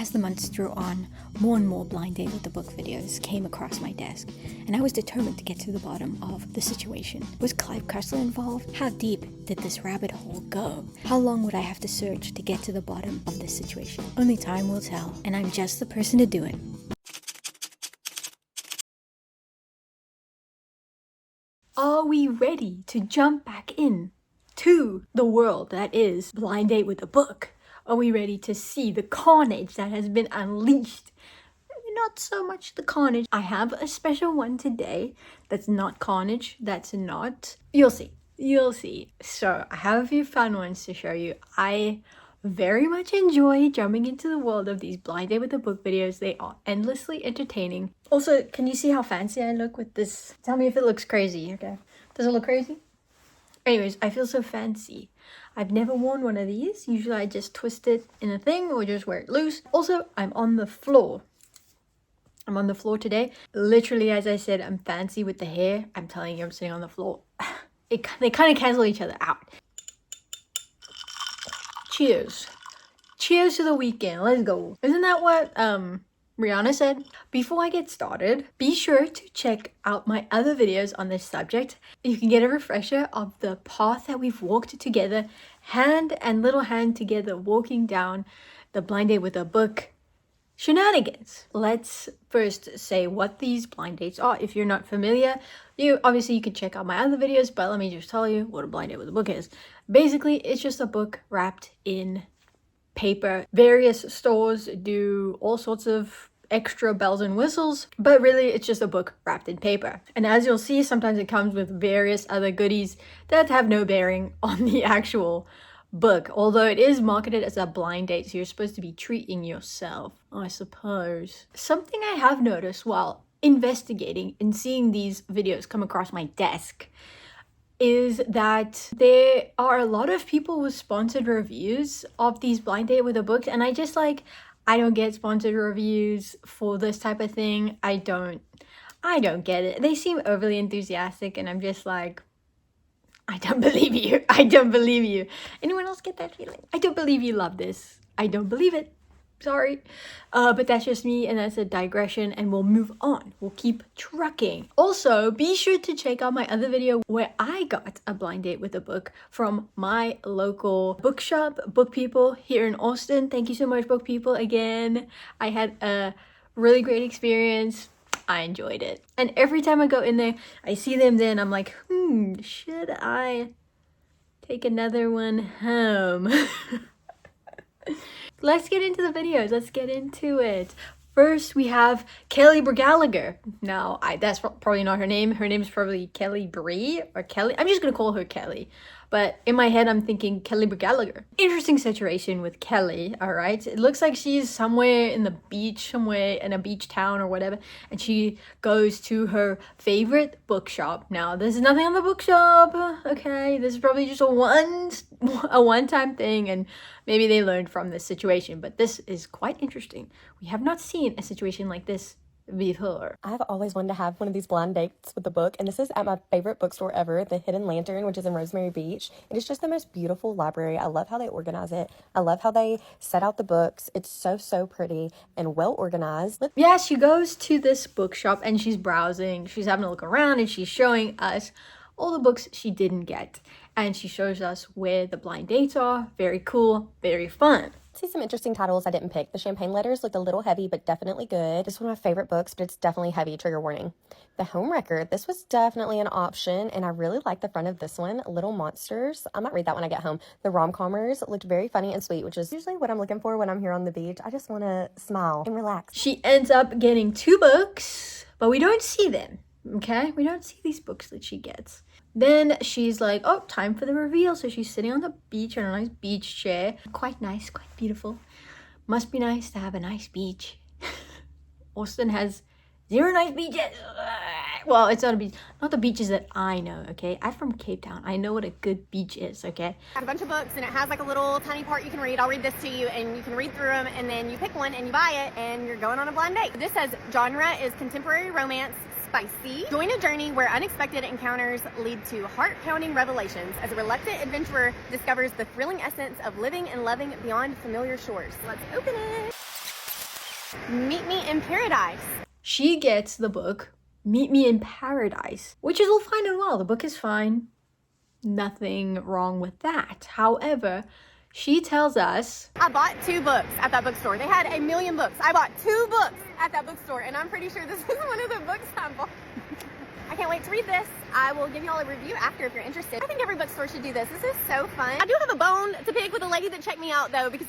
As the months drew on, more and more Blind Date with the Book videos came across my desk, and I was determined to get to the bottom of the situation. Was Clive Cussler involved? How deep did this rabbit hole go? How long would I have to search to get to the bottom of this situation? Only time will tell, and I'm just the person to do it. Are we ready to jump back in to the world that is Blind Date with a Book? Are we ready to see the carnage that has been unleashed? Not so much the carnage. I have a special one today that's not carnage, that's not... You'll see. You'll see. So I have a few fun ones to show you. I very much enjoy jumping into the world of these Blind Date with a Book videos. They are endlessly entertaining. Also, can you see how fancy I look with this? Tell me if it looks crazy, okay? Does it look crazy? Anyways, I feel so fancy. I've never worn one of these. Usually I just twist it in a thing or just wear it loose. Also, I'm on the floor. I'm on the floor today. Literally, as I said, I'm fancy with the hair. I'm telling you, I'm sitting on the floor. They kind of cancel each other out. Cheers. Cheers to the weekend. Let's go. Isn't that what Rihanna said? Before I get started, be sure to check out my other videos on this subject. You can get a refresher of the path that we've walked together, hand and little hand together, walking down the Blind Date with a Book shenanigans. Let's first say what these blind dates are. If you're not familiar, you can check out my other videos, but let me just tell you what a blind date with a book is. Basically, it's just a book wrapped in paper. Various stores do all sorts of extra bells and whistles, but really it's just a book wrapped in paper. And as you'll see, sometimes it comes with various other goodies that have no bearing on the actual book, although it is marketed as a blind date, so you're supposed to be treating yourself, I suppose. Something I have noticed while investigating and seeing these videos come across my desk is that there are a lot of people with sponsored reviews of these Blind Date with a Book, and I don't get sponsored reviews for this type of thing. I don't get it. They seem overly enthusiastic, and I'm just like, I don't believe you. I don't believe you. Anyone else get that feeling? I don't believe you love this. I don't believe it. Sorry. But that's just me, and that's a digression, and we'll move on. We'll keep trucking. Also, be sure to check out my other video where I got a blind date with a book from my local bookshop, Book People, here in Austin. Thank you so much, Book People, again. I had a really great experience. I enjoyed it. And every time I go in there, I see them there, and I'm like, should I take another one home? Let's get into the videos. Let's get into it. First, we have Kelly Gallagher. Now, that's probably not her name. Her name is probably Kelly Bree or Kelly. I'm just going to call her Kelly. But in my head, I'm thinking Kelly Gallagher. Interesting situation with Kelly, all right? It looks like she's somewhere in the beach, somewhere in a beach town or whatever. And she goes to her favorite bookshop. Now, there's nothing on the bookshop, okay? This is probably just a one-time thing. And maybe they learned from this situation. But this is quite interesting. We have not seen a situation like this before. I've always wanted to have one of these blind dates with the book, and this is at my favorite bookstore ever, the Hidden Lantern, which is in Rosemary Beach. It is just the most beautiful library. I love how they organize it. I love how they set out the books. It's so pretty and well organized. Yeah, she goes to this bookshop and she's browsing. She's having a look around and she's showing us all the books she didn't get. And she shows us where the blind dates are. Very cool, very fun. See some interesting titles I didn't pick. The Champagne Letters looked a little heavy, but definitely good. This is one of my favorite books, but it's definitely heavy, trigger warning. The Home Wrecker, this was definitely an option, and I really like the front of this one, Little Monsters. I might read that when I get home. The Rom-Commers looked very funny and sweet, which is usually what I'm looking for when I'm here on the beach. I just want to smile and relax. She ends up getting 2 books, but we don't see them, okay? We don't see these books that she gets. Then she's like, oh, time for the reveal. So she's sitting on the beach on a nice beach chair. Quite nice, quite beautiful. Must be nice to have a nice beach. Austin has 0 nice beaches. Well, it's not a beach. Not the beaches that I know, okay? I'm from Cape Town. I know what a good beach is, okay? I have a bunch of books, and it has like a little tiny part you can read. I'll read this to you, and you can read through them, and then you pick one, and you buy it, and you're going on a blind date. This says, genre is contemporary romance, spicy. Join a journey where unexpected encounters lead to heart-pounding revelations as a reluctant adventurer discovers the thrilling essence of living and loving beyond familiar shores. Let's open it. Meet Me in Paradise. She gets the book Meet Me in Paradise, which is all fine and well. The book is fine. Nothing wrong with that. However, she tells us, I bought 2 books at that bookstore. They had a million books. I bought 2 books at that bookstore, and I'm pretty sure this is one of the books I bought. I can't wait to read this. I will give you all a review after if you're interested. I think every bookstore should do this. This is so fun. I do have a bone to pick with the lady that checked me out, though, because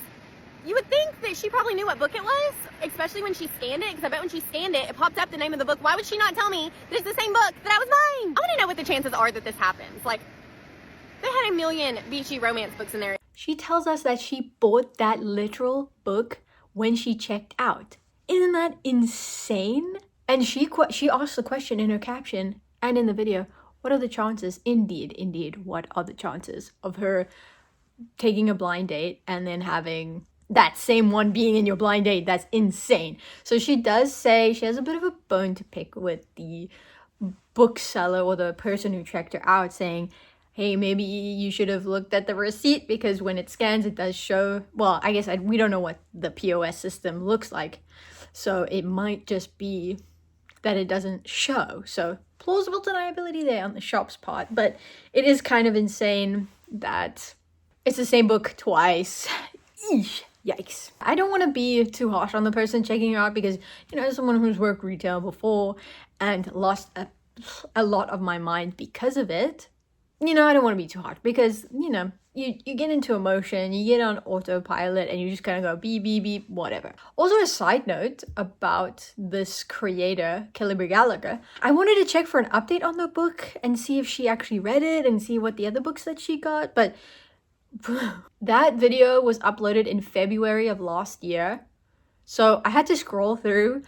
you would think that she probably knew what book it was, especially when she scanned it, because I bet when she scanned it, it popped up the name of the book. Why would she not tell me that it's the same book that I was buying? I want to know what the chances are that this happens. Like, they had a million beachy romance books in there. she tells us that she bought that literal book when she checked out. Isn't that insane? And she asked the question in her caption and in the video, what are the chances? Indeed, what are the chances of her taking a blind date and then having that same one being in your blind date? That's insane. So she does say she has a bit of a bone to pick with the bookseller or the person who checked her out, saying, hey, maybe you should have looked at the receipt, because when it scans, it does show, well, I guess we don't know what the POS system looks like. So it might just be that it doesn't show. So plausible deniability there on the shop's part. But it is kind of insane that it's the same book twice. Eesh, yikes. I don't want to be too harsh on the person checking her out, because, you know, as someone who's worked retail before and lost a lot of my mind because of it, you know, I don't want to be too harsh, because, you know, you get into emotion, you get on autopilot, and you just kind of go beep, beep, beep, whatever. Also, a side note about this creator, Kelly Gallagher, I wanted to check for an update on the book and see if she actually read it and see what the other books that she got, but that video was uploaded in February of last year. So I had to scroll through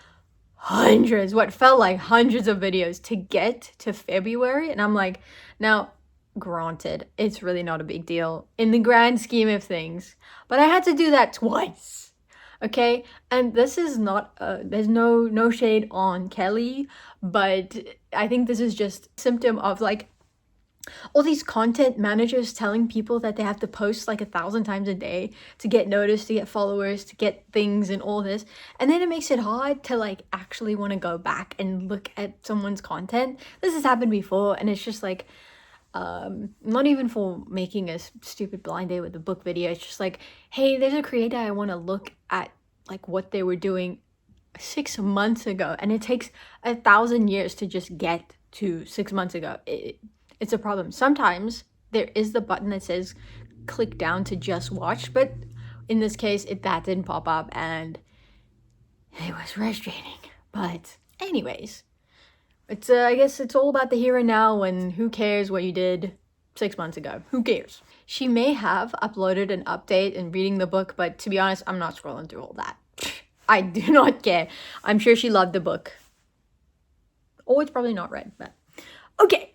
what felt like hundreds of videos to get to February. And I'm like, now, granted, it's really not a big deal in the grand scheme of things, but I had to do that twice. Okay, and this is not there's no shade on Kelly, but I think this is just a symptom of like all these content managers telling people that they have to post like 1,000 times a day to get noticed, to get followers, to get things and all this. And then it makes it hard to like actually want to go back and look at someone's content. This has happened before, and it's just like, not even for making a stupid blind date with the book video. It's just like, hey, there's a creator I want to look at, like what they were doing 6 months ago. And it takes 1,000 years to just get to 6 months ago. It's a problem. Sometimes there is the button that says click down to just watch, but in this case, that didn't pop up, and it was frustrating. But anyways, it's I guess it's all about the here and now, and who cares what you did 6 months ago? Who cares? She may have uploaded an update and reading the book, but to be honest, I'm not scrolling through all that. I do not care. I'm sure she loved the book. Or it's probably not read, but okay.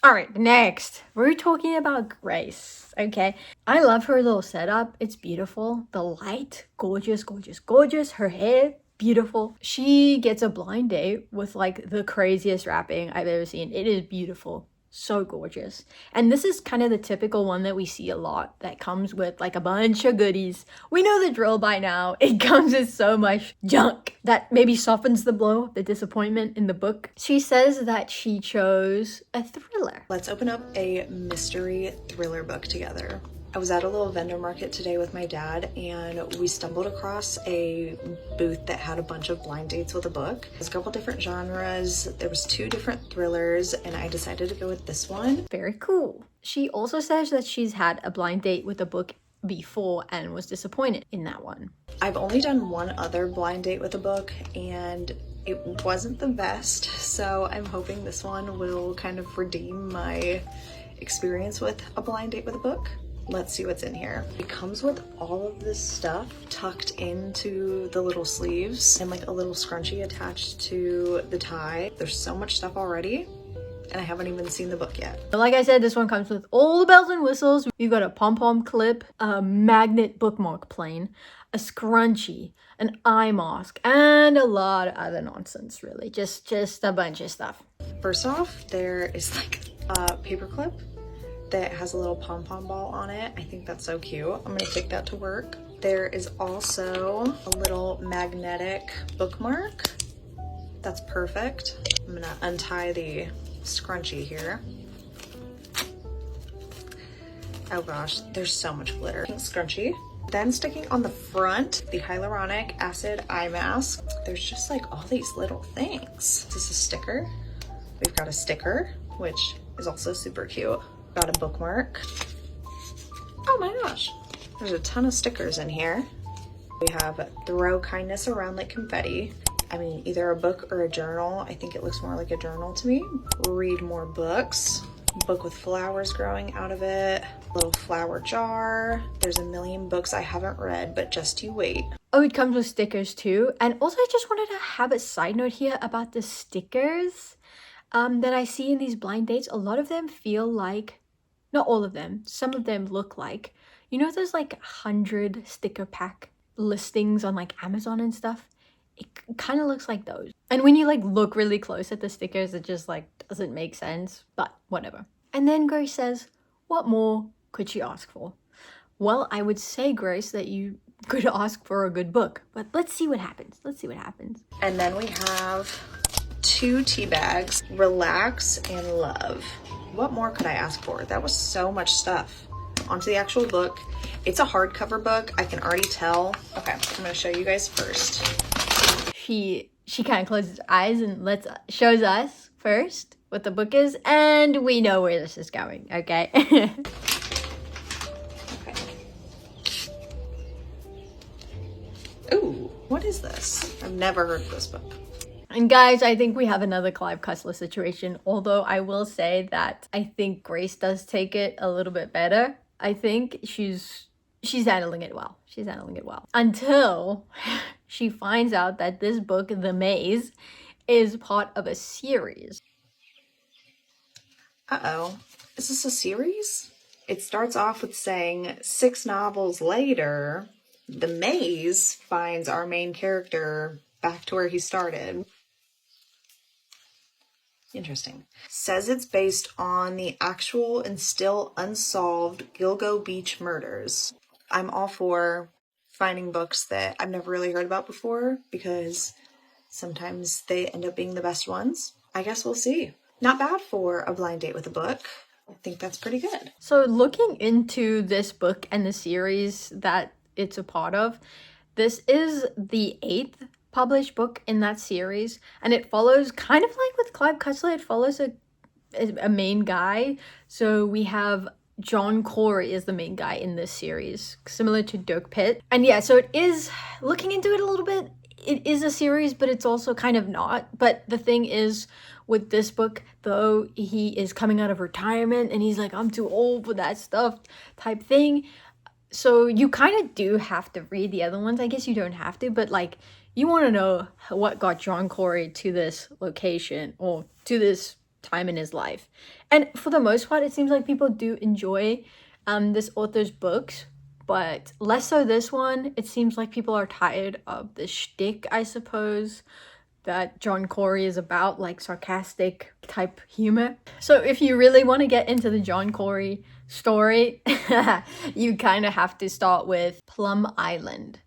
All right, next, we're talking about Grace, okay? I love her little setup. It's beautiful. The light, gorgeous, gorgeous, gorgeous. Her hair, beautiful. She gets a blind date with like the craziest wrapping I've ever seen. It is beautiful. So gorgeous. And this is kind of the typical one that we see a lot, that comes with like a bunch of goodies. We know the drill by now. It comes with so much junk that maybe softens the blow, the disappointment in the book. She says that she chose a thriller. Let's open up a mystery thriller book together. I was at a little vendor market today with my dad, and we stumbled across a booth that had a bunch of blind dates with a book. There's a couple different genres. There was 2 different thrillers, and I decided to go with this one. Very cool. She also says that she's had a blind date with a book before and was disappointed in that one. I've only done one other blind date with a book, and it wasn't the best, so I'm hoping this one will kind of redeem my experience with a blind date with a book. Let's see what's in here. It comes with all of this stuff tucked into the little sleeves and like a little scrunchie attached to the tie. There's so much stuff already, and I haven't even seen the book yet. Like I said, this one comes with all the bells and whistles. You've got a pom-pom clip, a magnet bookmark plane, a scrunchie, an eye mask, and a lot of other nonsense, really. Just a bunch of stuff. First off, there is like a paper clip that has a little pom-pom ball on it. I think that's so cute. I'm gonna take that to work. There is also a little magnetic bookmark. That's perfect. I'm gonna untie the scrunchie here. Oh gosh, there's so much glitter. Pink scrunchie. Then sticking on the front, the hyaluronic acid eye mask. There's just like all these little things. This is a sticker. We've got a sticker, which is also super cute. Got a bookmark. Oh my gosh, there's a ton of stickers in here. We have throw kindness around like confetti. I mean, either a book or a journal. I think it looks more like a journal to me. Read more books. Book with flowers growing out of it. Little flower jar. There's a million books I haven't read, but just you wait. Oh, it comes with stickers too. And also I just wanted to have a side note here about the stickers that I see in these blind dates. A lot of them feel like, not all of them, some of them look like, you know, there's like 100 sticker pack listings on like Amazon and stuff. It kind of looks like those. And when you like look really close at the stickers, it just like doesn't make sense, but whatever. And then Grace says, what more could she ask for? Well, I would say, Grace, that you could ask for a good book, but let's see what happens. Let's see what happens. And then we have 2 tea bags, relax and love. What more could I ask for? That was so much stuff. Onto the actual book. It's a hardcover book. I can already tell. Okay, I'm gonna show you guys first. She kind of closes her eyes and shows us first what the book is, and we know where this is going, okay? Okay. Ooh, what is this? I've never heard of this book. And guys, I think we have another Clive Cussler situation, although I will say that I think Grace does take it a little bit better. I think she's handling it well. She's handling it well. Until she finds out that this book, The Maze, is part of a series. Uh-oh. Is this a series? It starts off with saying 6 novels later, The Maze finds our main character back to where he started. Interesting. Says it's based on the actual and still unsolved Gilgo Beach murders. I'm all for finding books that I've never really heard about before because sometimes they end up being the best ones. I guess we'll see. Not bad for a blind date with a book. I think that's pretty good. So looking into this book and the series that it's a part of, this is the 8th published book in that series, and it follows, kind of like with Clive Cussler, it follows a main guy. So we have John Corey is the main guy in this series, similar to Dirk Pitt. And yeah, so it is, looking into it a little bit, it is a series, but it's also kind of not. But the thing is, with this book, though, he is coming out of retirement and he's like, I'm too old for that stuff type thing. So you kind of do have to read the other ones. I guess you don't have to, but like, you want to know what got John Corey to this location or to this time in his life. And for the most part, it seems like people do enjoy this author's books, but less so this one. It seems like people are tired of the shtick, I suppose, that John Corey is about, like sarcastic type humor. So if you really want to get into the John Corey story, you kind of have to start with Plum Island.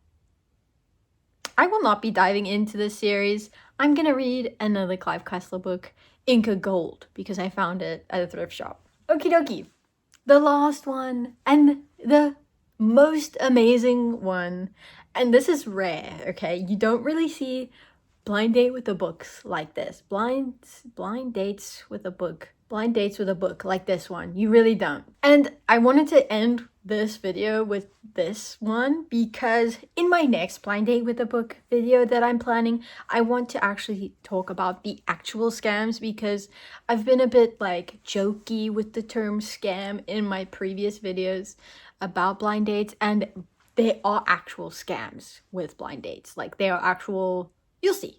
I will not be diving into this series. I'm gonna read another Clive Cussler book, Inca Gold, because I found it at a thrift shop. Okie dokie. The last one, and the most amazing one, and this is rare, okay? You don't really see blind date with the books like this. Blind dates with a book. Blind dates with a book like this one. You really don't. And I wanted to end this video with this one because in my next blind date with a book video that I'm planning, I want to actually talk about the actual scams, because I've been a bit like jokey with the term scam in my previous videos about blind dates, and they are actual scams with blind dates. Like, they are actual, you'll see.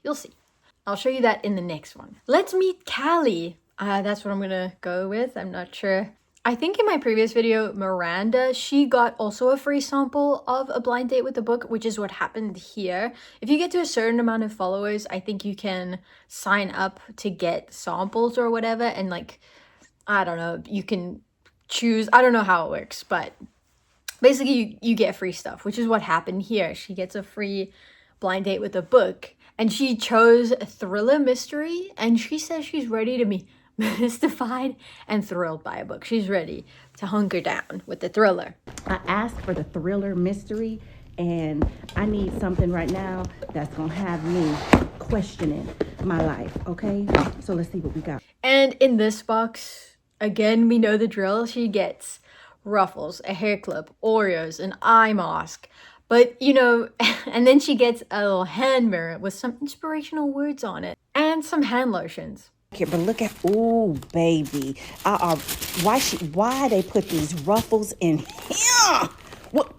I'll show you that in the next one. Let's meet Callie. That's what I'm gonna go with. I'm not sure. I think in my previous video, Miranda, she got also a free sample of a blind date with the book, which is what happened here. If you get to a certain amount of followers, I think you can sign up to get samples or whatever. And like, I don't know, you can choose, I don't know how it works, but Basically, you get free stuff, which is what happened here. She gets a free blind date with a book, and she chose a thriller mystery, and she says she's ready to be mystified and thrilled by a book. She's ready to hunker down with the thriller. I asked for the thriller mystery, and I need something right now that's gonna have me questioning my life, okay? So let's see what we got. And in this box, again, we know the drill. She gets ruffles, a hair clip, Oreos, an eye mask. But, you know, and then she gets a little hand mirror with some inspirational words on it and some hand lotions. Okay, but look at, ooh, baby. Why they put these ruffles in here? What?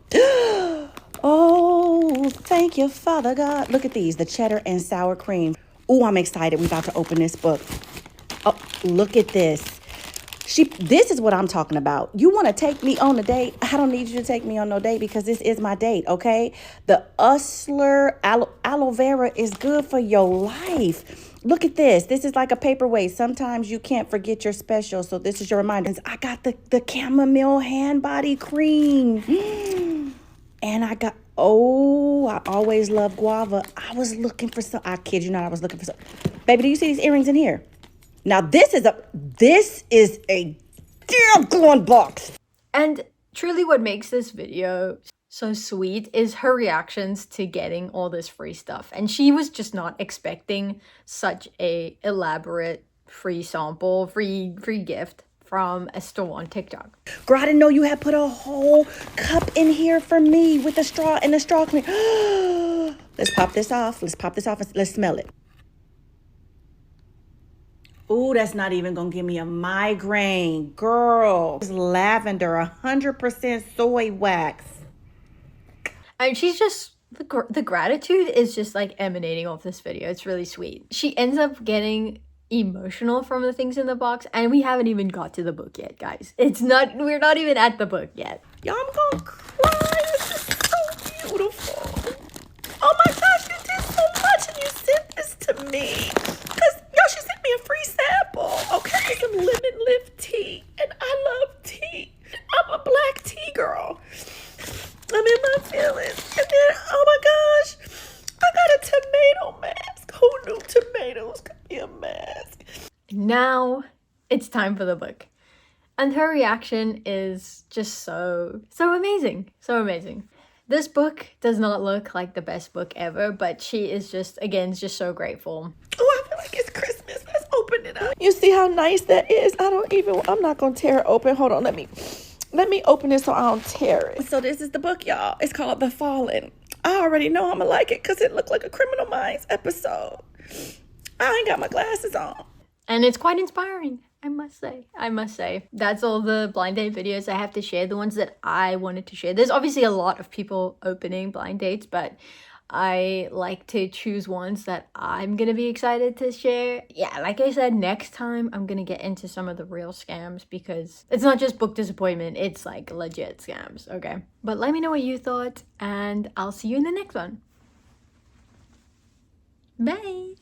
Oh, thank you, Father God. Look at these, the cheddar and sour cream. Ooh, I'm excited. We're about to open this book. Oh, look at this. This is what I'm talking about. You want to take me on a date? I don't need you to take me on no date because this is my date, okay? The Usler aloe vera is good for your life. Look at this. This is like a paperweight. Sometimes you can't forget your special, so this is your reminder. I got the chamomile hand body cream. And I got, I always love guava. I was looking for some, I kid you not, I was looking for some. Baby, do you see these earrings in here? Now this is a damn gone box. And truly what makes this video so sweet is her reactions to getting all this free stuff. And she was just not expecting such a elaborate free sample, free gift from a store on TikTok. Girl, I didn't know you had put a whole cup in here for me with the straw and the straw clean. Let's pop this off. Let's pop this off and let's smell it. Ooh, that's not even gonna give me a migraine. Girl, it's lavender, 100% soy wax. And she's just, the gratitude is just like emanating off this video. It's really sweet. She ends up getting emotional from the things in the box, and we haven't even got to the book yet, guys. We're not even at the book yet. Y'all, I'm gonna cry. This is so beautiful. Oh my gosh, you did so much and you sent this to me. She sent me a free sample, okay? Some lemon lift tea, and I love tea. I'm a black tea girl. I'm in my feelings. And then, oh my gosh, I got a tomato mask. Who knew tomatoes could be a mask? Now it's time for the book. And her reaction is just so amazing. So amazing. This book does not look like the best book ever, but she is just so grateful. Oh, I feel like it's Christmas. Let's open it up. You see how nice that is? I'm not going to tear it open. Hold on, let me open it so I don't tear it. So this is the book, y'all. It's called The Fallen. I already know I'm going to like it because it looked like a Criminal Minds episode. I ain't got my glasses on. And it's quite inspiring, I must say. That's all the blind date videos I have to share, the ones that I wanted to share. There's obviously a lot of people opening blind dates, but I like to choose ones that I'm gonna be excited to share. Yeah, like I said, next time I'm gonna get into some of the real scams because it's not just book disappointment, it's like legit scams, okay? But let me know what you thought, and I'll see you in the next one. Bye!